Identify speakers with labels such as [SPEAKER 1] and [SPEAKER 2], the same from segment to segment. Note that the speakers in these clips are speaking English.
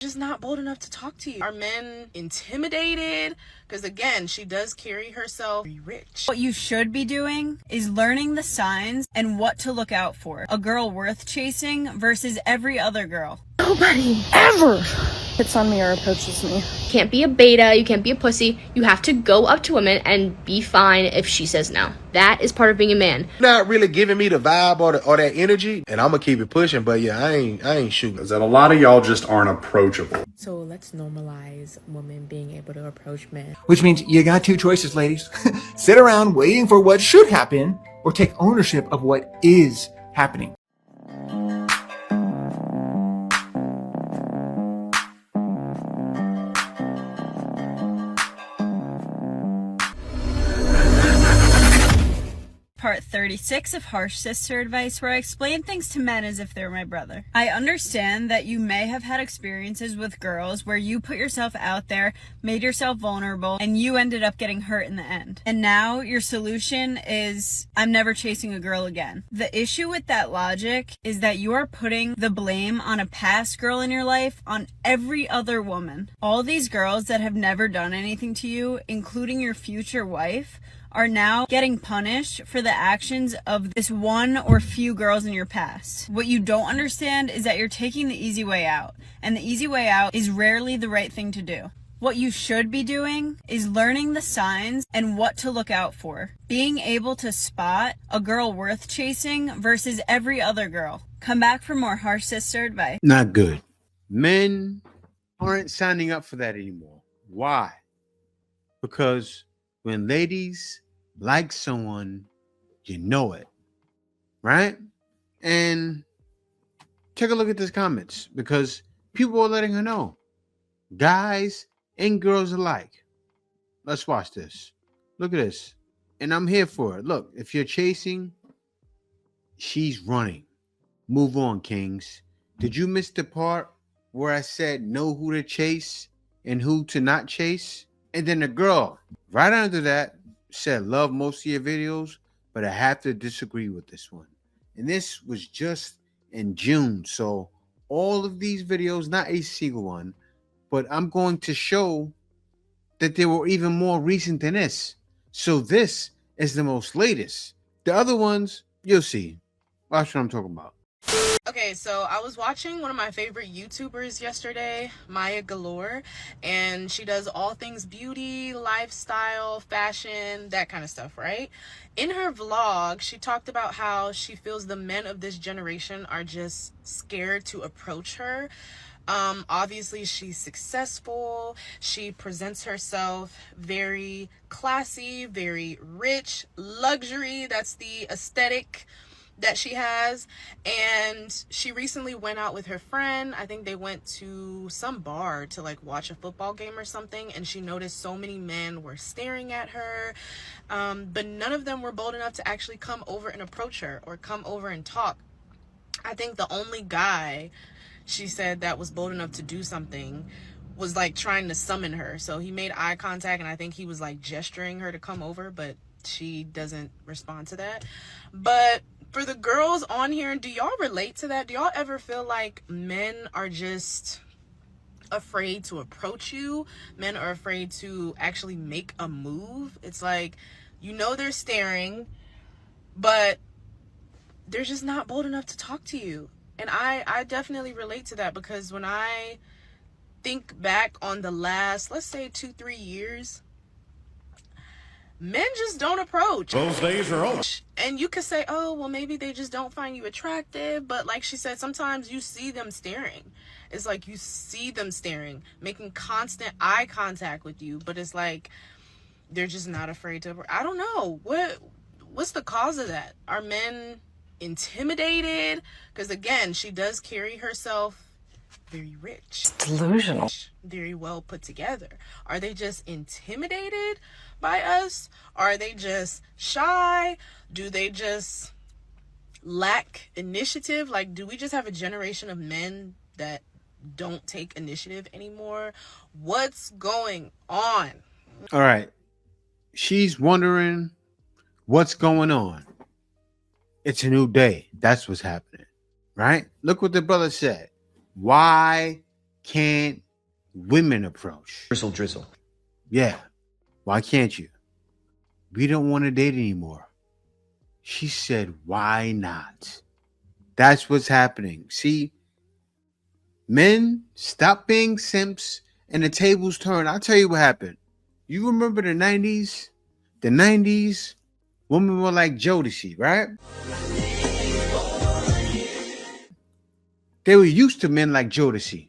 [SPEAKER 1] just not bold enough to talk to you. Are men intimidated? Because again, she does carry herself very rich.
[SPEAKER 2] What you should be doing is learning the signs and what to look out for. A girl worth chasing versus every other girl.
[SPEAKER 3] Nobody ever hits on me or approaches me.
[SPEAKER 4] You can't be a beta, you can't be a pussy. You have to go up to women and be fine if she says no. That is part of being a man.
[SPEAKER 5] Not really giving me the vibe or that energy, and I'm gonna keep it pushing. But yeah, I ain't shooting.
[SPEAKER 6] Is that a lot of y'all just aren't approachable.
[SPEAKER 7] So let's normalize women being able to approach men.
[SPEAKER 8] Which means you got two choices, ladies. Sit around waiting for what should happen, or take ownership of what is happening.
[SPEAKER 2] Part 36 of Harsh Sister Advice, where I explain things to men as if they're my brother. I understand that you may have had experiences with girls where you put yourself out there, made yourself vulnerable, and you ended up getting hurt in the end. And now your solution is, I'm never chasing a girl again. The issue with that logic is that you are putting the blame on a past girl in your life on every other woman. All these girls that have never done anything to you, including your future wife, are now getting punished for the actions of this one or few girls in your past. What you don't understand is that you're taking the easy way out, and the easy way out is rarely the right thing to do. What you should be doing is learning the signs and what to look out for. Being able to spot a girl worth chasing versus every other girl. Come back for more Harsh Sister Advice.
[SPEAKER 9] Not good. Men aren't signing up for that anymore. Why? Because when ladies like someone, you know it, right? And take a look at these comments, because people are letting her know. Guys and girls alike. Let's watch this. Look at this. And I'm here for it. Look, if you're chasing, she's running. Move on, kings. Did you miss the part where I said know who to chase and who to not chase? And then the girl right under that said, love most of your videos, but I have to disagree with this one. And this was just in June. So all of these videos, not a single one, but I'm going to show that they were even more recent than this. So this is the most latest. The other ones, you'll see. Watch what I'm talking about.
[SPEAKER 1] Okay, so I was watching one of my favorite YouTubers yesterday, Maya Galore, and she does all things beauty, lifestyle, fashion, that kind of stuff, right? In her vlog, she talked about how she feels the men of this generation are just scared to approach her. Obviously she's successful. She presents herself very classy, very rich, luxury. That's the aesthetic that she has. And she recently went out with her friend. I think they went to some bar to like watch a football game or something, and she noticed so many men were staring at her, but none of them were bold enough to actually come over and approach her or come over and talk. I think the only guy, she said, that was bold enough to do something was like trying to summon her. So he made eye contact, and I think he was like gesturing her to come over, but she doesn't respond to that. But for the girls on here, do y'all relate to that? Do y'all ever feel like men are just afraid to approach you? Men are afraid to actually make a move. It's like, you know, they're staring, but they're just not bold enough to talk to you. And I definitely relate to that, because when I think back on the last, let's say 2-3 years, men just don't approach.
[SPEAKER 6] Those days are over.
[SPEAKER 1] And you could say, oh, well, maybe they just don't find you attractive. But like she said, sometimes you see them staring. It's like you see them staring, making constant eye contact with you. But it's like they're just not afraid to. I don't know. What's the cause of that? Are men intimidated? Because again, she does carry herself very rich,
[SPEAKER 3] Delusional.
[SPEAKER 1] very well put together. Are they just intimidated by us? Are they just shy? Do they just lack initiative? Like, do we just have a generation of men that don't take initiative anymore? What's going on?
[SPEAKER 9] All right. She's wondering what's going on. It's a new day. That's what's happening, right? Look what the brother said. Why can't women approach?
[SPEAKER 10] Drizzle.
[SPEAKER 9] Yeah. Why can't you? We don't want to date anymore. She said, why not? That's what's happening. See, men, stop being simps and the tables turn. I'll tell you what happened. You remember the 90s? The 90s, women were like Jodeci, right? They were used to men like Jodeci.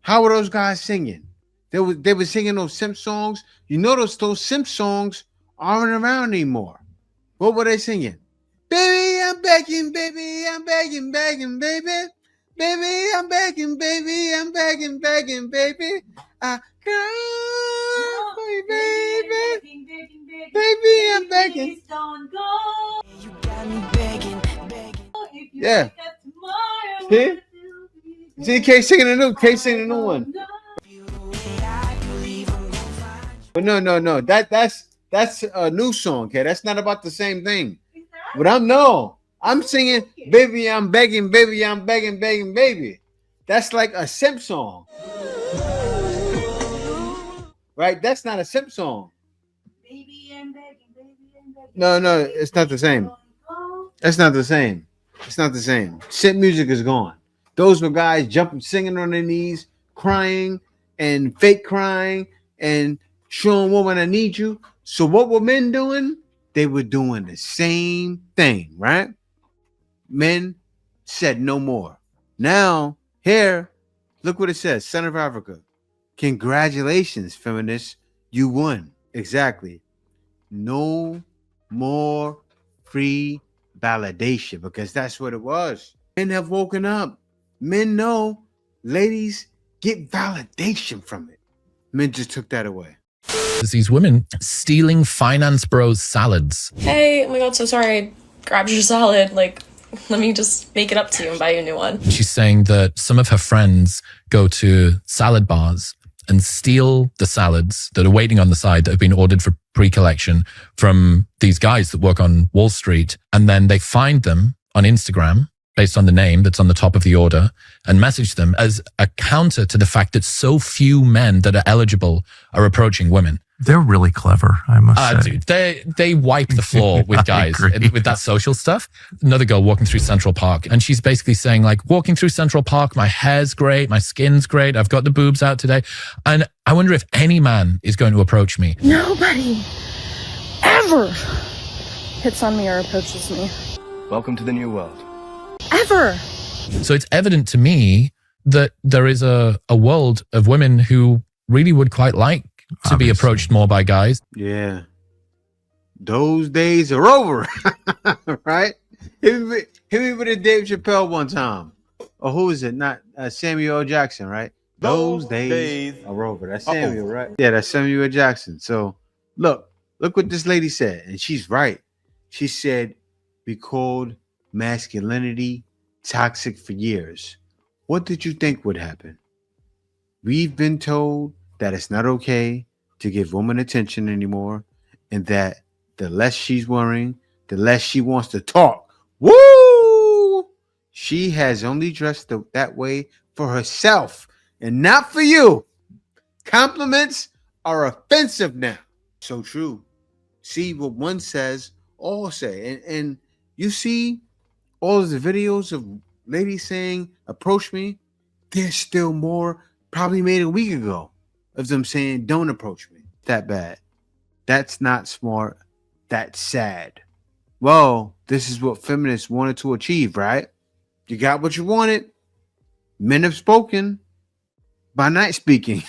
[SPEAKER 9] How were those guys singing? They were singing those simp songs. You notice those simp songs aren't around anymore. What were they singing? Baby, I'm begging, baby, I'm begging, begging, baby. Baby, I'm begging, baby, I'm begging, begging, baby. I cry for you, baby. Baby, I'm begging.
[SPEAKER 11] You got me begging.
[SPEAKER 9] Yeah. See, K singing a new one. But no. That's a new song, okay? That's not about the same thing. But I'm singing, baby, I'm begging, baby, I'm begging, begging, baby. That's like a simp song. Right? That's not a simp song. No, it's not the same. It's not the same. It's not the same. Simp music is gone. Those were guys jumping, singing on their knees, crying and fake crying and showing woman I need you. So what were men doing? They were doing the same thing, right? Men said no more. Now, here, look what it says. Son of Africa. Congratulations, feminists. You won. Exactly. No more free validation, because that's what it was. Men have woken up. Men know ladies get validation from it. Men just took that away.
[SPEAKER 12] There's these women stealing finance bros salads.
[SPEAKER 13] Hey, oh my god, so sorry, I grabbed your salad. Like, let me just make it up to you and buy you a new one.
[SPEAKER 12] She's saying that some of her friends go to salad bars and steal the salads that are waiting on the side that have been ordered for pre-collection from these guys that work on Wall Street. And then they find them on Instagram based on the name that's on the top of the order and message them as a counter to the fact that so few men that are eligible are approaching women.
[SPEAKER 14] They're really clever, I must say.
[SPEAKER 12] Dude, they wipe the floor with guys with that social stuff. Another girl walking through Central Park, and she's basically saying, like, walking through Central Park, my hair's great, my skin's great, I've got the boobs out today. And I wonder if any man is going to approach me.
[SPEAKER 3] Nobody ever hits on me or approaches me.
[SPEAKER 10] Welcome to the new world.
[SPEAKER 3] Ever.
[SPEAKER 12] So it's evident to me that there is a world of women who really would quite like to be approached more by guys.
[SPEAKER 9] Yeah. Those days are over. Right? Hit me with a Dave Chappelle one time. Or who is it? Not Samuel L. Jackson, right? Those days are over. That's Samuel, right? Yeah, that's Samuel L. Jackson. So look what this lady said. And she's right. She said, we called masculinity toxic for years. What did you think would happen? We've been told that it's not okay to give women attention anymore, and that the less she's worrying, the less she wants to talk. Woo! She has only dressed that way for herself and not for you. Compliments are offensive now. So true. See what one says, all say. And you see all of the videos of ladies saying, approach me. There's still more, probably made a week ago, of them saying, don't approach me. That bad. That's not smart. That's sad. Well, this is what feminists wanted to achieve, right? You got what you wanted. Men have spoken by not speaking.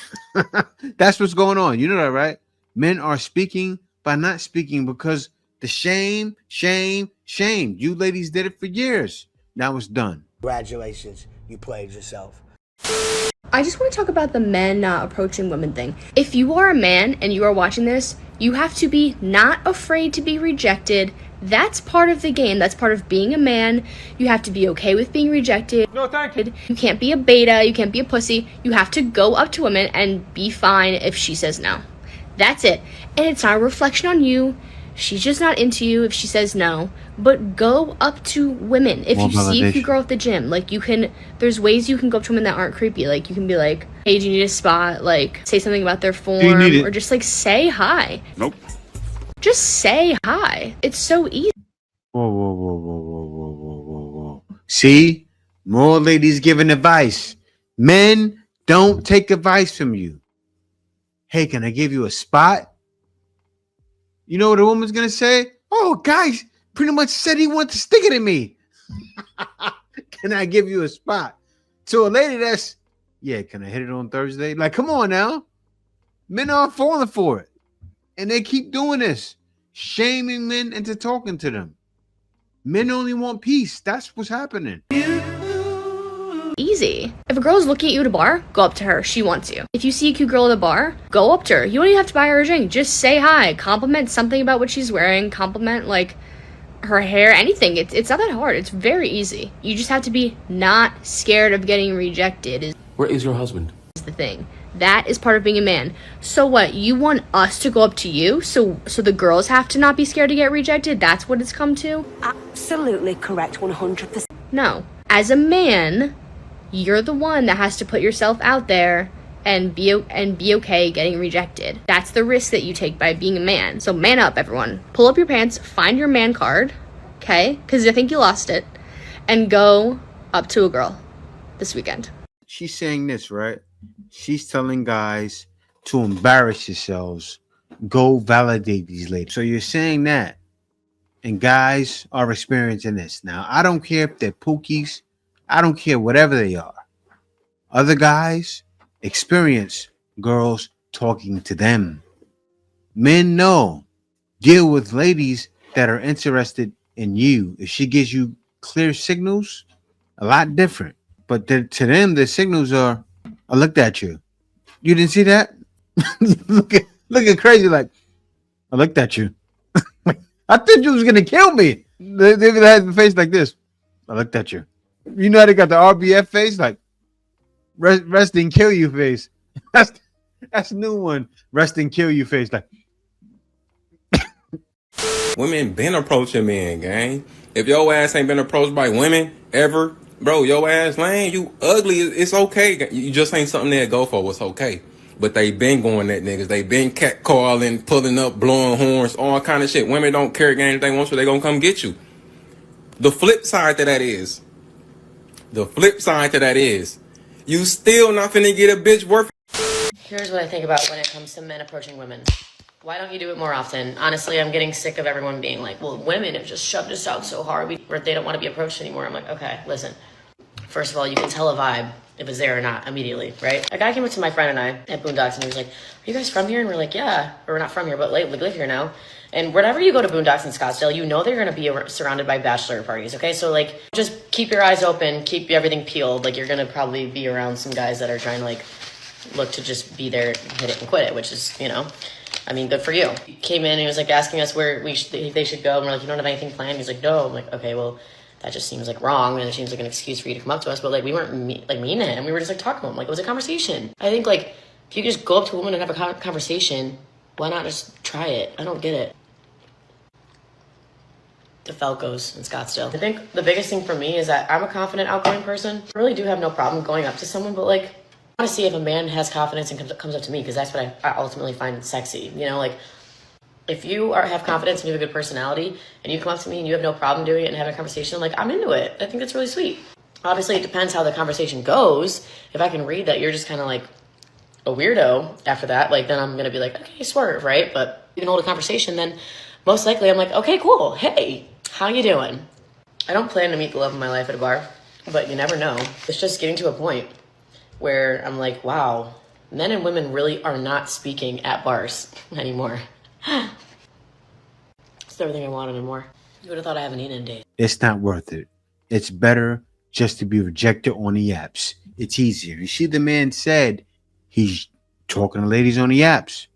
[SPEAKER 9] That's what's going on. You know that, right? Men are speaking by not speaking because the shame. You ladies did it for years. Now it's done.
[SPEAKER 11] Congratulations, you played yourself.
[SPEAKER 4] I just want to talk about the men not approaching women thing. If you are a man and you are watching this, you have to be not afraid to be rejected. That's part of the game. That's part of being a man. You have to be okay with being rejected.
[SPEAKER 8] No, thank you.
[SPEAKER 4] You can't be a beta. You can't be a pussy. You have to go up to women and be fine if she says no. That's it. And it's not a reflection on you. she's just not into you if she says no. But go up to women. If you see a cute girl at the gym, like, you can, there's ways you can go up to women that aren't creepy. Like, you can be like, hey, do you need a spot? Like, say something about their form, or just like say hi.
[SPEAKER 9] Nope.
[SPEAKER 4] Just say hi. It's so easy.
[SPEAKER 9] Whoa. See? More ladies giving advice. Men don't take advice from you. Hey, can I give you a spot? You know what a woman's gonna say? Oh, guys, pretty much said he wanted to stick it in me. Can I give you a spot? To a lady that's, yeah, can I hit it on Thursday? Like, come on now. Men are falling for it. And they keep doing this, shaming men into talking to them. Men only want peace. That's what's happening.
[SPEAKER 4] Easy. If a girl's looking at you at a bar, go up to her. She wants you. If you see a cute girl at a bar, go up to her. You don't even have to buy her a drink. Just say hi. Compliment something about what she's wearing. Compliment, like, her hair, anything. It's not that hard. It's very easy. You just have to be not scared of getting rejected.
[SPEAKER 10] Where is your husband?
[SPEAKER 4] Is the thing. That is part of being a man. So what? You want us to go up to you? So the girls have to not be scared to get rejected? That's what it's come to?
[SPEAKER 15] Absolutely correct, 100%.
[SPEAKER 4] No. As a man, you're the one that has to put yourself out there and be okay getting rejected. That's the risk that you take by being a man. So man up, everyone. Pull up your pants, find your man card, okay? Because I think you lost it. And go up to a girl this weekend.
[SPEAKER 9] She's saying this, right? She's telling guys to embarrass yourselves. Go validate these ladies. So you're saying that. And guys are experiencing this. Now, I don't care if they're pookies. I don't care whatever they are. Other guys experience girls talking to them. Men know. Deal with ladies that are interested in you. If she gives you clear signals, a lot different. But to them, the signals are, I looked at you. You didn't see that? looking crazy like, I looked at you. I thought you was going to kill me. They're going to have the face like this. I looked at you. You know how they got the RBF face? Like, rest and kill you face. That's a new one. Rest and kill you face. Like,
[SPEAKER 16] women been approaching men, gang. If your ass ain't been approached by women ever, bro, your ass lame, you ugly, it's okay. You just ain't something they'll go for. It's okay. But they been going at niggas. They been catcalling, pulling up, blowing horns, all kind of shit. Women don't care, gang. If they want you, they gonna come get you. The flip side to that is, you still not finna get a bitch worth.
[SPEAKER 17] Here's what I think about when it comes to men approaching women. Why don't you do it more often? Honestly, I'm getting sick of everyone being like, well, women have just shoved us out so hard where they don't want to be approached anymore. I'm like, okay, listen. First of all, you can tell a vibe if it's there or not immediately, right? A guy came up to my friend and I at Boondocks and he was like, are you guys from here? And we're like, yeah. Or we're not from here, but we live here now. And whenever you go to Boondocks in Scottsdale, you know they're going to be surrounded by bachelor parties, okay? So, like, just keep your eyes open, keep everything peeled. Like, you're going to probably be around some guys that are trying to, like, look to just be there, hit it and quit it, which is, you know, I mean, good for you. He came in and he was, like, asking us where they should go. And we're like, you don't have anything planned? He's like, no. I'm like, okay, well, that just seems, like, wrong. And it seems like an excuse for you to come up to us. But, like, we weren't, mean to him. We were just, like, talking to him. Like, it was a conversation. I think, like, if you just go up to a woman and have a conversation, why not just try it? I don't get it. The Falcos in Scottsdale. I think the biggest thing for me is that I'm a confident, outgoing person. I really do have no problem going up to someone, but like, I want to see if a man has confidence and comes up to me because that's what I ultimately find sexy. You know, like, if you have confidence and you have a good personality and you come up to me and you have no problem doing it and having a conversation, like, I'm into it. I think that's really sweet. Obviously, it depends how the conversation goes. If I can read that you're just kind of like a weirdo after that, like, then I'm going to be like, okay, swerve, right? But if you can hold a conversation, then most likely I'm like, okay, cool. Hey, how you doing? I don't plan to meet the love of my life at a bar, but you never know. It's just getting to a point where I'm like, wow, men and women really are not speaking at bars anymore. It's everything I wanted and more. You would have thought I haven't eaten in days.
[SPEAKER 9] it's not worth it. It's better just to be rejected on the apps. It's easier. You see, the man said he's talking to ladies on the apps.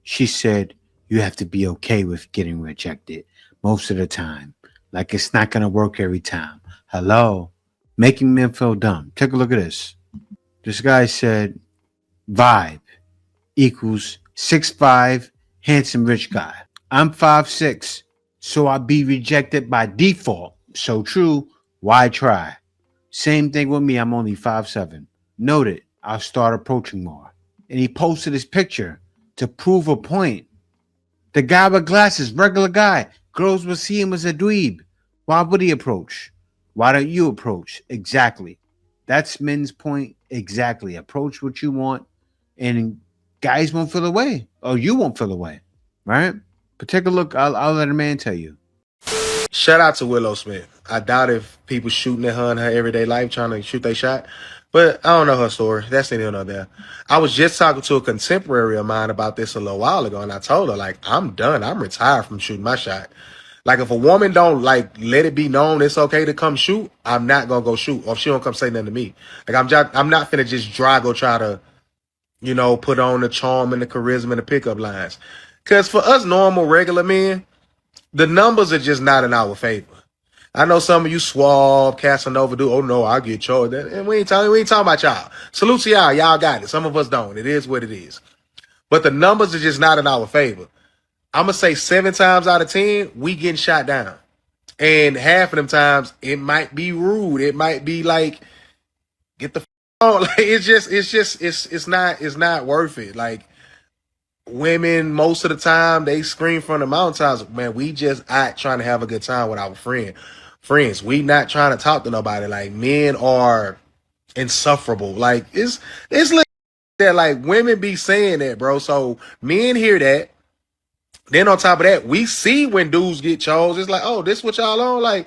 [SPEAKER 9] She said you have to be okay with getting rejected most of the time. Like, it's not going to work every time. Hello? Making men feel dumb. Take a look at this. This guy said vibe equals 6'5", handsome rich guy. I'm 5'6", so I'll be rejected by default. So true, why try? Same thing with me, I'm only 5'7". Note it, I'll start approaching more. And he posted his picture to prove a point. The guy with glasses, regular guy. Girls will see him as a dweeb. Why would he approach? Why don't you approach? Exactly. That's men's point. Exactly. Approach what you want, and guys won't feel away, or you won't feel away, right? But take a look. I'll let a man tell you.
[SPEAKER 5] Shout out to Willow Smith. I doubt if people shooting at her in her everyday life trying to shoot their shot, but I don't know her story. That's neither here nor there. I was just talking to a contemporary of mine about this a little while ago, and I told her, like, I'm done. I'm retired from shooting my shot. Like, if a woman don't, like, let it be known it's okay to come shoot, I'm not going to go shoot. Or if she don't come say nothing to me. Like, I'm not finna just go try to, you know, put on the charm and the charisma and the pickup lines. Because for us normal, regular men, the numbers are just not in our favor. I know some of you suave, Casanova do, oh no, I'll get charged. And we ain't talking about y'all. Salute to y'all. Y'all got it. Some of us don't. It is what it is. But the numbers are just not in our favor. I'm going to say 7 times out of 10, we getting shot down. And half of them times, it might be rude. It might be like, get the f*** on. Like, it's not worth it. Like, women, most of the time, they scream from the mountaintops, man, we just out trying to have a good time with our friends. We not trying to talk to nobody. Like, men are insufferable. Like, it's like that. Like, women be saying that, bro. So men hear that. Then on top of that, we see when dudes get chose. It's like, oh, this what y'all on? Like,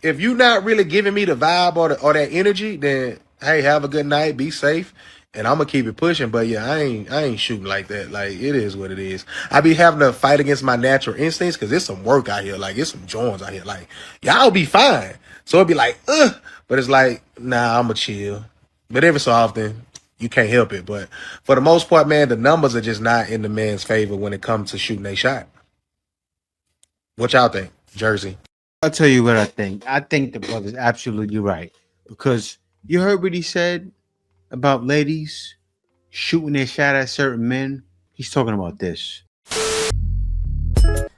[SPEAKER 5] if you not really giving me the vibe or that energy, then hey, have a good night, be safe. And I'm gonna keep it pushing, but yeah, I ain't shooting like that. Like, it is what it is. I be having to fight against my natural instincts because it's some work out here. Like, it's some joints out here. Like, y'all be fine. So it'd be like, ugh. But it's like, nah, I'ma chill. But every so often, you can't help it. But for the most part, man, the numbers are just not in the man's favor when it comes to shooting a shot. What y'all think, Jersey?
[SPEAKER 9] I'll tell you what I think. I think the brother's absolutely right. Because you heard what he said about ladies shooting their shot at certain men. He's talking about this.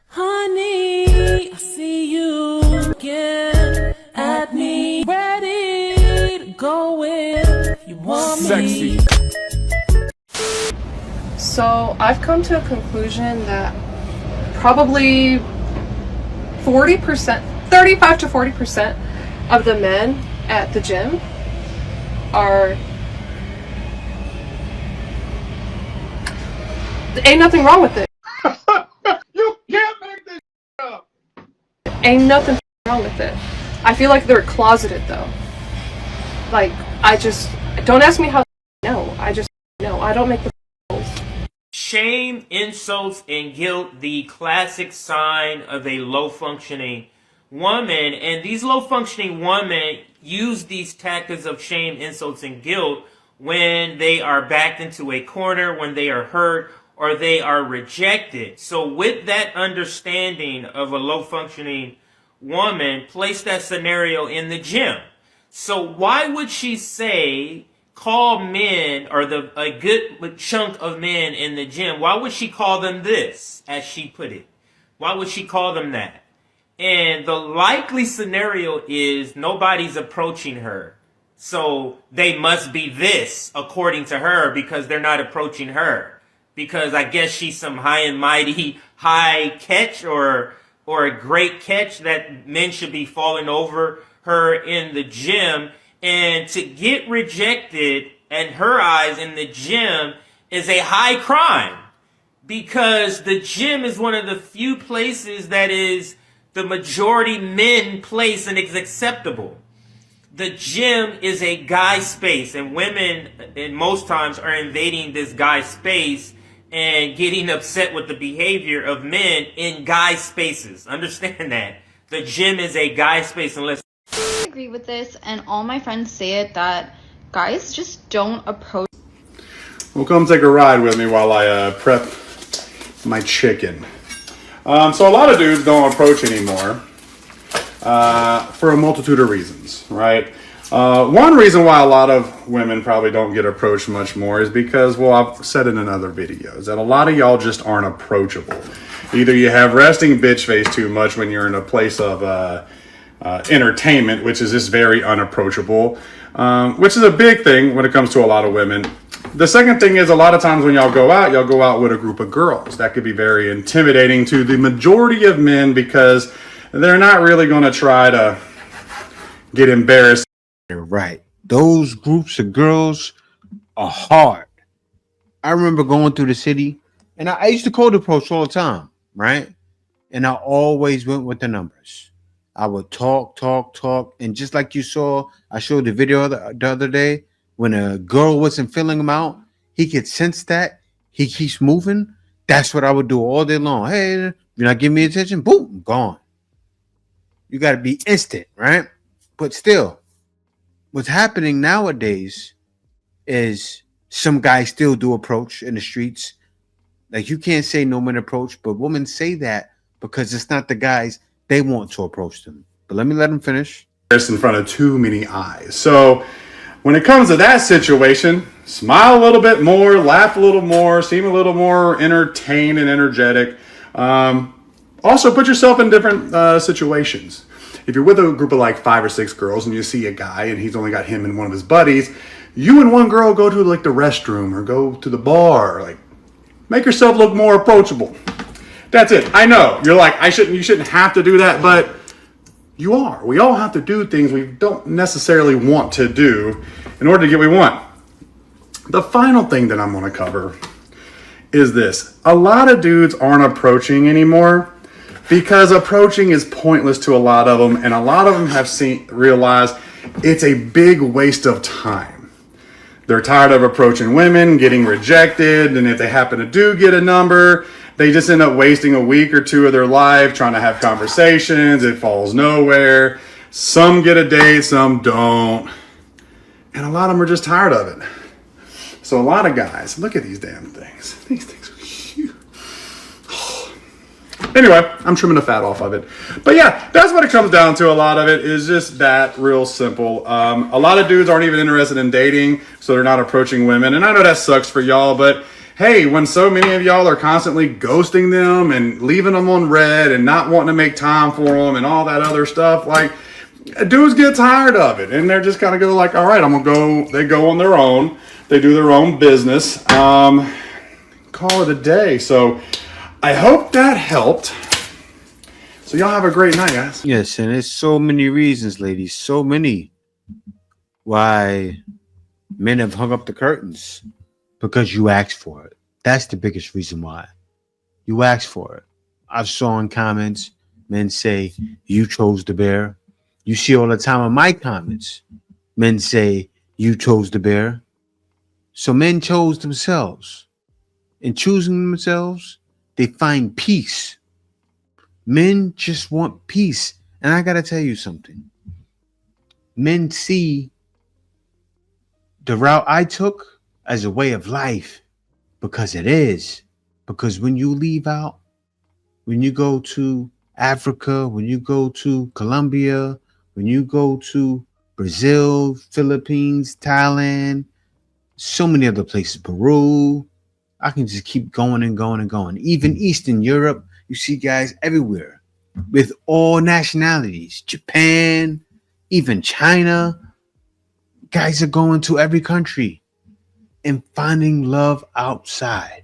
[SPEAKER 18] Honey, I see you again at me, ready to go if you want me.
[SPEAKER 3] So I've come to a conclusion that probably 40%, 35 to 40% of the men at the gym are... Ain't nothing wrong with it.
[SPEAKER 6] You can't make this up.
[SPEAKER 3] Ain't nothing wrong with it. I feel like they're closeted though. Like, don't ask me how. No, I just no. I don't make the rules.
[SPEAKER 19] Shame, insults, and guilt, the classic sign of a low-functioning woman. And these low-functioning women use these tactics of shame, insults, and guilt when they are backed into a corner, when they are hurt, or they are rejected. So with that understanding of a low-functioning woman, place that scenario in the gym. So why would she say, call men, or a good chunk of men in the gym, why would she call them this, as she put it? Why would she call them that? And the likely scenario is nobody's approaching her. So they must be this, according to her, because they're not approaching her. Because I guess she's some high and mighty high catch or a great catch that men should be falling over her in the gym. And to get rejected in her eyes in the gym is a high crime, because the gym is one of the few places that is the majority men place and is acceptable. The gym is a guy space, and women in most times are invading this guy space and getting upset with the behavior of men in guy spaces. Understand that. The gym is a guy space unless...
[SPEAKER 20] I agree with this, and all my friends say it, that guys just don't approach...
[SPEAKER 6] Well, come take a ride with me while I prep my chicken. So a lot of dudes don't approach anymore for a multitude of reasons, right? One reason why a lot of women probably don't get approached much more is because, well, I've said it in other videos, that a lot of y'all just aren't approachable. Either you have resting bitch face too much when you're in a place of entertainment, which is just very unapproachable, which is a big thing when it comes to a lot of women. The second thing is, a lot of times when y'all go out with a group of girls. That could be very intimidating to the majority of men because they're not really going to try to get embarrassed.
[SPEAKER 9] Right. Those groups of girls are hard. I remember going through the city, and I used to cold approach all the time, right? And I always went with the numbers. I would talk, and just like you saw, I showed the video the other day, when a girl wasn't filling him out, he could sense that, he keeps moving. That's what I would do all day long. Hey, you're not giving me attention? Boom, gone. You got to be instant, right? But still, what's happening nowadays is some guys still do approach in the streets. Like, you can't say no men approach, but women say that because it's not the guys they want to approach them. But let them finish.
[SPEAKER 6] In front of too many eyes. So when it comes to that situation, smile a little bit more, laugh a little more, seem a little more entertained and energetic. Also, put yourself in different situations. If you're with a group of like 5 or 6 girls and you see a guy and he's only got him and one of his buddies, you and one girl go to like the restroom or go to the bar. Like, make yourself look more approachable. That's it. I know you're like, you shouldn't have to do that, but you are. We all have to do things we don't necessarily want to do in order to get what we want. The final thing that I'm going to cover is this. A lot of dudes aren't approaching anymore because approaching is pointless to a lot of them, and a lot of them have realized it's a big waste of time. They're tired of approaching women, getting rejected, and if they happen to do get a number, they just end up wasting a week or 2 of their life trying to have conversations. It falls nowhere. Some get a date, some don't. And a lot of them are just tired of it. So a lot of guys, look at these damn things. These things are huge. Anyway, I'm trimming the fat off of it. But yeah, that's what it comes down to. A lot of it is just that, real simple. A lot of dudes aren't even interested in dating, so they're not approaching women. And I know that sucks for y'all, but hey, when so many of y'all are constantly ghosting them and leaving them on red and not wanting to make time for them and all that other stuff, like, dudes get tired of it. And they're just kind of go like, all right, I'm going to go. They go on their own. They do their own business. Call it a day. So I hope that helped. So y'all have a great night, guys.
[SPEAKER 9] Yes, and there's so many reasons, ladies. So many why men have hung up the curtains. Because you asked for it. That's the biggest reason why. You asked for it. I've saw in comments, men say, you chose the bear. You see all the time in my comments, men say, you chose the bear. So men chose themselves. In choosing themselves, they find peace. Men just want peace. And I got to tell you something. Men see the route I took as a way of life, because it is. Because when you leave out, when you go to Africa, when you go to Colombia, when you go to Brazil, Philippines, Thailand, so many other places, Peru, I can just keep going and going and going. Even Eastern Europe, you see guys everywhere with all nationalities, Japan, even China. Guys are going to every country and finding love outside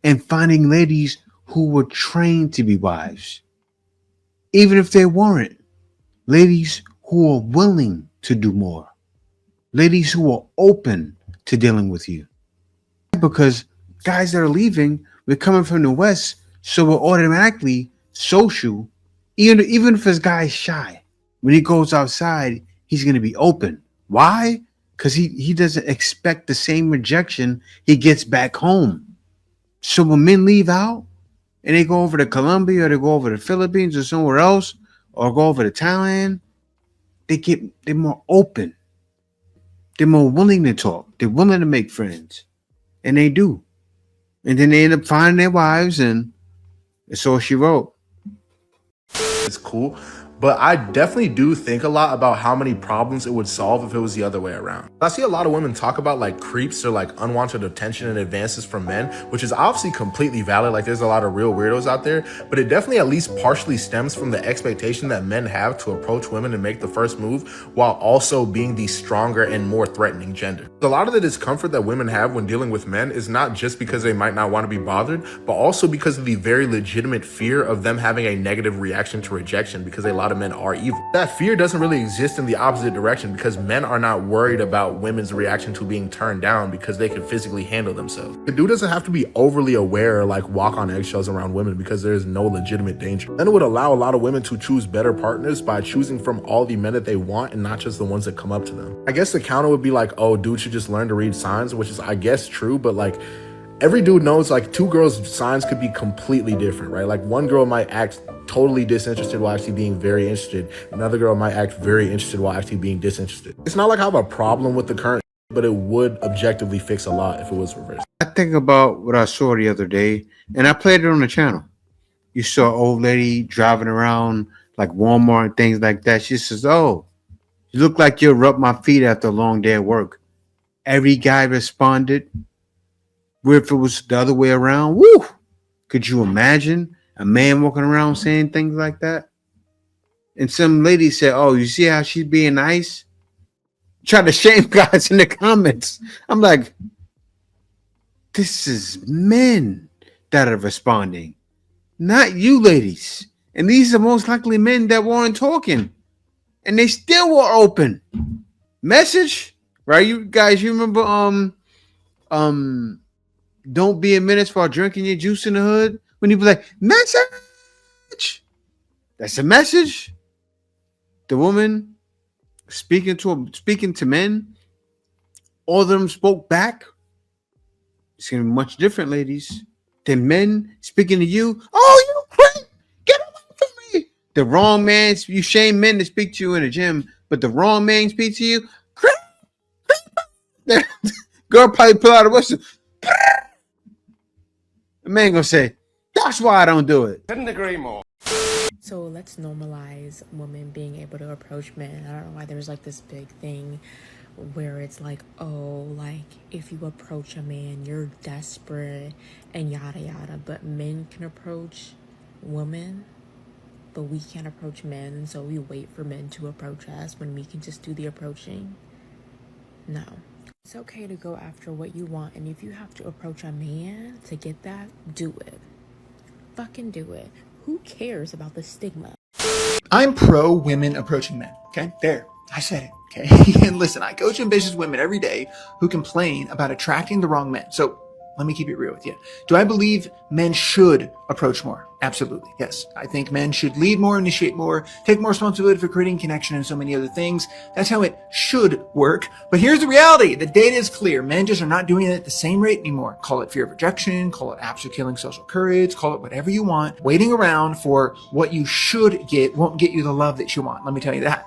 [SPEAKER 9] and finding ladies who were trained to be wives, even if they weren't. Ladies who are willing to do more, ladies who are open to dealing with you. Because guys that are leaving, we're coming from the West, so we're automatically social. Even if this guy's shy, when he goes outside, he's going to be open. Why? Because he doesn't expect the same rejection he gets back home. So when men leave out and they go over to Colombia or they go over to the Philippines or somewhere else or go over to Thailand, they're more open. They're more willing to talk. They're willing to make friends. And they do. And then they end up finding their wives, and it's all she wrote.
[SPEAKER 5] It's cool.
[SPEAKER 6] but I definitely do think a lot about how many problems it would solve if it was the other way around. I see a lot of women talk about like creeps or like unwanted attention and advances from men, which is obviously completely valid. Like there's a lot of real weirdos out there, but it definitely at least partially stems from the expectation that men have to approach women and make the first move while also being the stronger and more threatening gender. A lot of the discomfort that women have when dealing with men is not just because they might not want to be bothered, but also because of the very legitimate fear of them having a negative reaction to rejection, because a lot of men are evil. That fear doesn't really exist in the opposite direction, because men are not worried about women's reaction to being turned down because they can physically handle themselves. The dude doesn't have to be overly aware or like walk on eggshells around women because there is no legitimate danger. Then it would allow a lot of women to choose better partners by choosing from all the men that they want and not just the ones that come up to them. I guess the counter would be like, oh, dude should just learn to read signs, which is I guess true, but like every dude knows like two girls' signs could be completely different, right? Like one girl might act totally disinterested while actually being very interested. Another girl might act very interested while actually being disinterested. It's not like I have a problem with the current, but it would objectively fix a lot if it was reversed.
[SPEAKER 9] I think about what I saw the other day, and I played it on the channel. You saw an old lady driving around like Walmart and things like that. She says, oh, you look like you'll rub my feet after a long day at work. Every guy responded. If it was the other way around, woo! Could you imagine a man walking around saying things like that? And some lady said, oh, you see how she's being nice? Try to shame guys in the comments. I'm like, this is men that are responding, not you ladies. And these are most likely men that weren't talking. And they still were open. Message, right? You guys, you remember don't be a menace while drinking your juice in the hood? When you be like, message. That's a message. The woman speaking to men, all of them spoke back. It's gonna be much different, ladies, than men speaking to you. Oh, you creep! Get away from me! The wrong man, you shame men to speak to you in the gym, but the wrong man speak to you. Creep! Girl probably pull out a whistle. The man gonna say, that's why I don't do it.
[SPEAKER 10] Couldn't agree more.
[SPEAKER 7] So let's normalize women being able to approach men. I don't know why there's like this big thing where it's like, oh, like if you approach a man, you're desperate and yada yada. But men can approach women, but we can't approach men. And so we wait for men to approach us when we can just do the approaching. No. It's okay to go after what you want. And if you have to approach a man to get that, do it. Fucking do it. Who cares about the stigma?
[SPEAKER 8] I'm pro women approaching men. Okay, there. I said it. Okay, and listen, I coach ambitious women every day who complain about attracting the wrong men. So let me keep it real with you. Do I believe men should approach more? Absolutely, yes. I think men should lead more, initiate more, take more responsibility for creating connection and so many other things. That's how it should work. But here's the reality. The data is clear. Men just are not doing it at the same rate anymore. Call it fear of rejection, call it apps are killing social courage, call it whatever you want. Waiting around for what you should get won't get you the love that you want. Let me tell you that.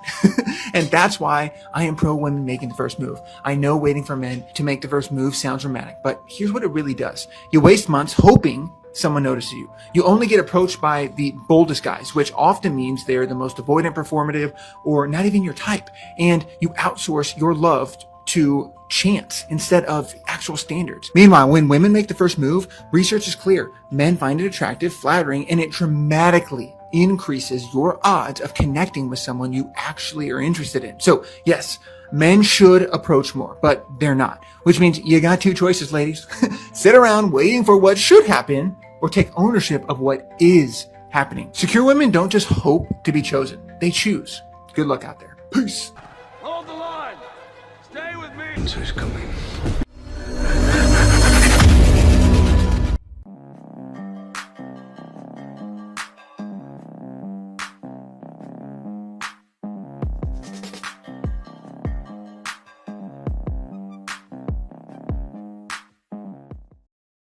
[SPEAKER 8] And that's why I am pro women making the first move. I know waiting for men to make the first move sounds dramatic, but here's what it really does. You waste months hoping someone notices you. You only get approached by the boldest guys, which often means they're the most avoidant, performative, or not even your type. And you outsource your love to chance instead of actual standards. Meanwhile, when women make the first move, research is clear. Men find it attractive, flattering, and it dramatically increases your odds of connecting with someone you actually are interested in. So yes, men should approach more, but they're not. Which means you got two choices, ladies. Sit around waiting for what should happen, or take ownership of what is happening. Secure women don't just hope to be chosen. They choose. Good luck out there. Peace.
[SPEAKER 10] Hold the line. Stay with me. Answer's coming.